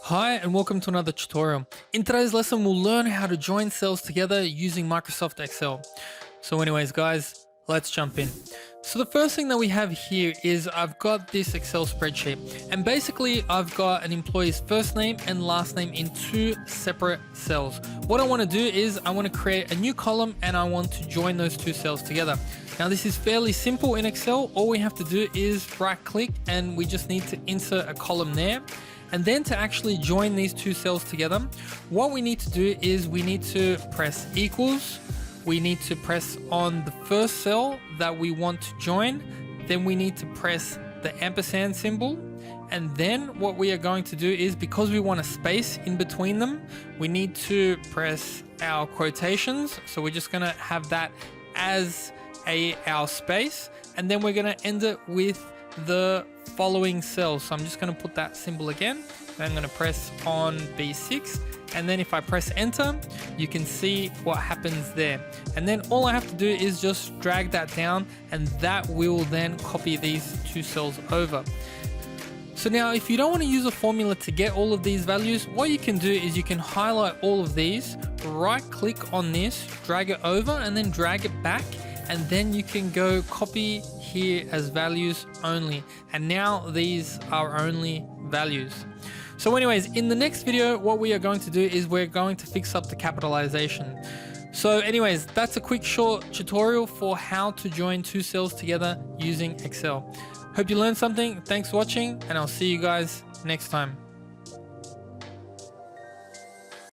Hi and welcome to another tutorial. In today's lesson we'll learn how to join cells together using Microsoft Excel. So anyways guys, let's jump in. So the first thing that we have here is I've got this Excel spreadsheet, and basically I've got an employee's first name and last name in two separate cells. What I want to do is I want to create a new column and I want to join those two cells together. Now this is fairly simple in Excel. All we have to do is right click and we just need to insert a column there. And then to actually join these two cells together, what we need to do is we need to press equals. We need to press on the first cell that we want to join. Then we need to press the ampersand symbol. And then what we are going to do is, because we want a space in between them, we need to press our quotations. So we're just gonna have that as our space. And then we're gonna end it with the following cell. So I'm just going to put that symbol again. I'm going to press on B6, and then if I press enter, you can see what happens there. And then all I have to do is just drag that down, and that will then copy these two cells over. So now if you don't want to use a formula to get all of these values, what you can do is you can highlight all of these, right click on this, drag it over, and then drag it back. And then you can go copy here as values only. And now these are only values. So anyways, in the next video, what we are going to do is we're going to fix up the capitalization. So anyways, that's a quick short tutorial for how to join two cells together using Excel. Hope you learned something. Thanks for watching, and I'll see you guys next time.